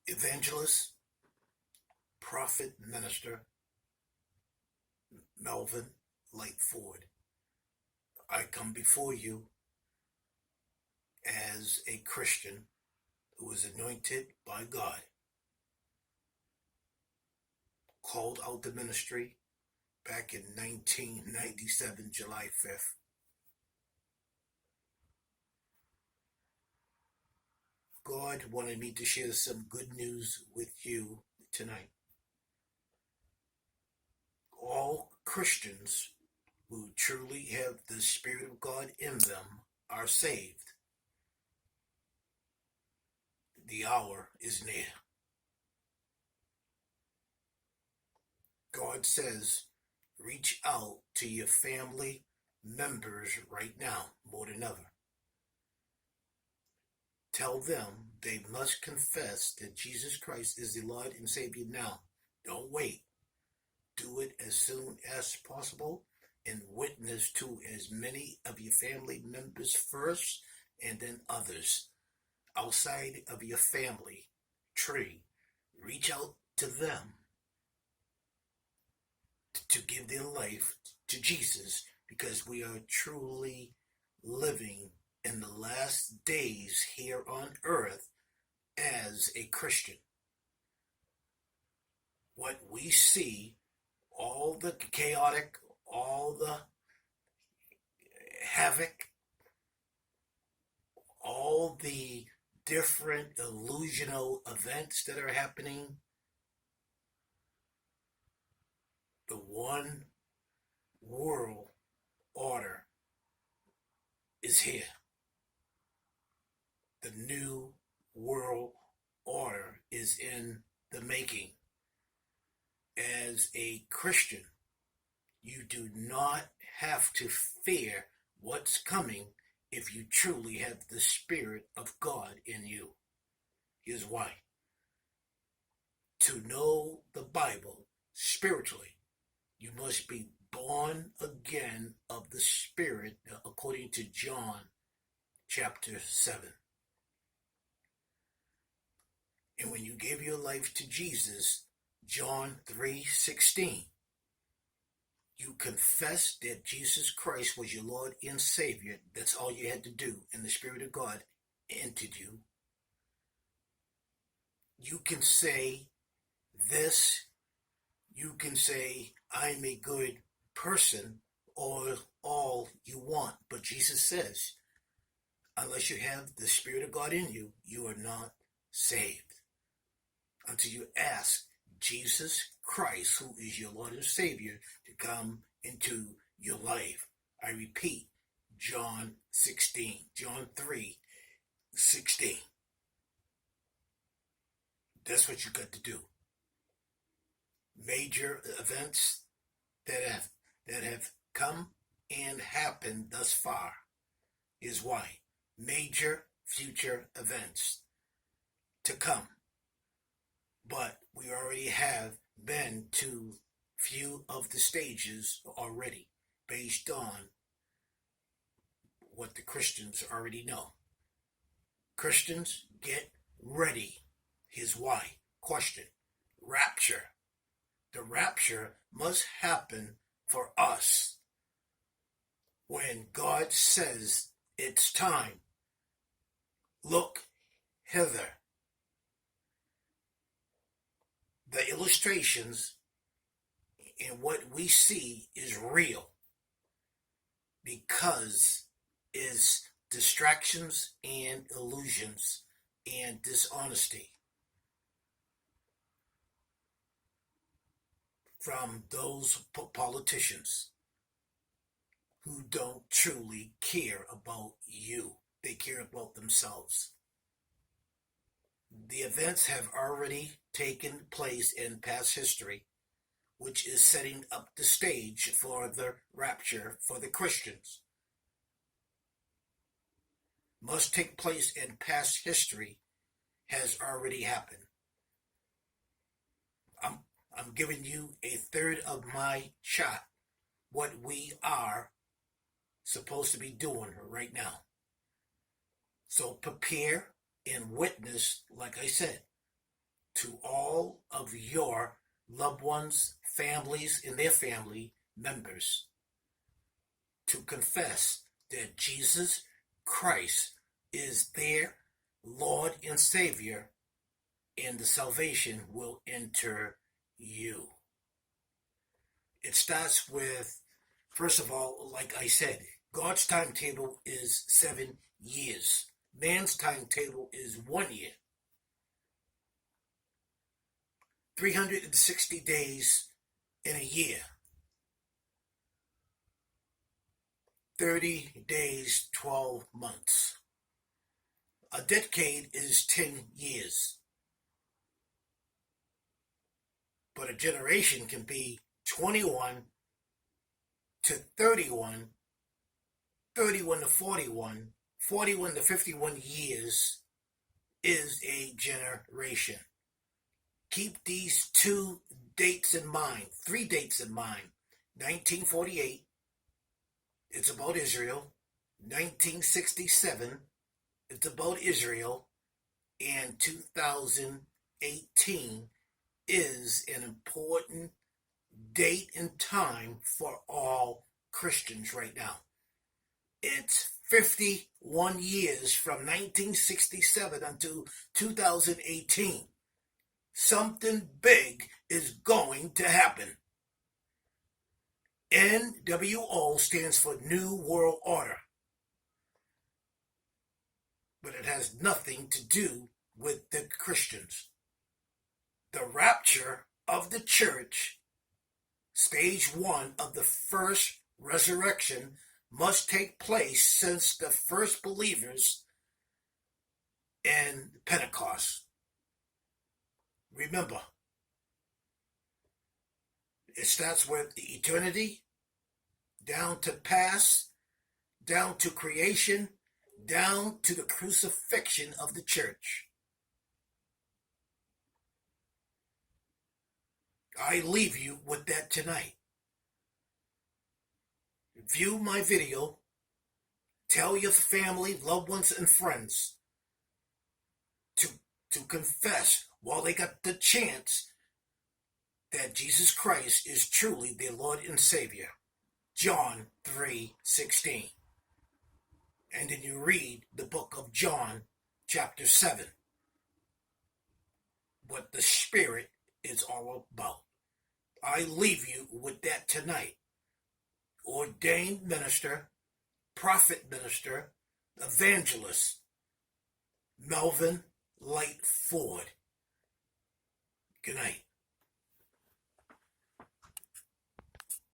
Evangelist, prophet, minister, Melvin Lightford. I come before you as a Christian who was anointed by God, called out the ministry back in 1997, July 5th. God wanted me to share some good news with you tonight. All Christians who truly have the Spirit of God in them are saved. The hour is near. God says, reach out to your family members right now, more than ever. Tell them they must confess that Jesus Christ is the Lord and Savior now. Don't wait. Do it as soon as possible and witness to as many of your family members first and then others outside of your family tree. Reach out to them to give their life to Jesus, because we are truly living in the last days here on earth as a Christian. What we see, all the chaotic, all the havoc, all the different illusional events that are happening, the one world order is here. The new world order is in the making. As a Christian, you do not have to fear what's coming if you truly have the Spirit of God in you. Here's why. To know the Bible spiritually, you must be born again of the Spirit, according to John chapter 7. And when you give your life to Jesus, John 3:16, you confess that Jesus Christ was your Lord and Savior. That's all you had to do, and the Spirit of God entered you. You can say this. You can say, I'm a good person, or all you want. But Jesus says, unless you have the Spirit of God in you, you are not saved. Until you ask Jesus Christ, who is your Lord and Savior, to come into your life. I repeat, John 3:16. That's what you got to do. Major events that have come and happened thus far is why. Major future events to come. But we already have been to few of the stages already, based on what the Christians already know. Christians, get ready. Here's why. Question. Rapture. The rapture must happen for us. When God says it's time, look hither. The illustrations and what we see is real, because is distractions and illusions and dishonesty from those politicians who don't truly care about you. They care about themselves. The events have already taken place in past history, which is setting up the stage for the rapture for the Christians. Must take place in past history has already happened. I'm giving you a third of my shot, what we are supposed to be doing right now. So prepare and witness, like I said. to all of your loved ones, families, and their family members to confess that Jesus Christ is their Lord and Savior, and the salvation will enter you. It starts with, first of all, like I said, God's timetable is 7 years. Man's timetable is 1 year. 360 days in a year. 30 days, 12 months. A decade is 10 years. But a generation can be 21 to 31, 31 to 41, 41 to 51 years is a generation. Keep these 2 dates in mind, 3 dates in mind. 1948, it's about Israel. 1967, it's about Israel. And 2018 is an important date and time for all Christians right now. It's 51 years from 1967 until 2018. Something big is going to happen. NWO stands for New World Order. But it has nothing to do with the Christians. The rapture of the church, stage 1 of the first resurrection, must take place since the first believers in Pentecost. Remember, it starts with the eternity, down to past, down to creation, down to the crucifixion of the church. I leave you with that tonight. View my video. Tell your family, loved ones, and friends to confess while they got the chance that Jesus Christ is truly their Lord and Savior. John 3:16. And then you read the book of John, chapter 7. What the Spirit is all about. I leave you with that tonight. Ordained minister, prophet minister, evangelist, Melvin Light Ford. Good night.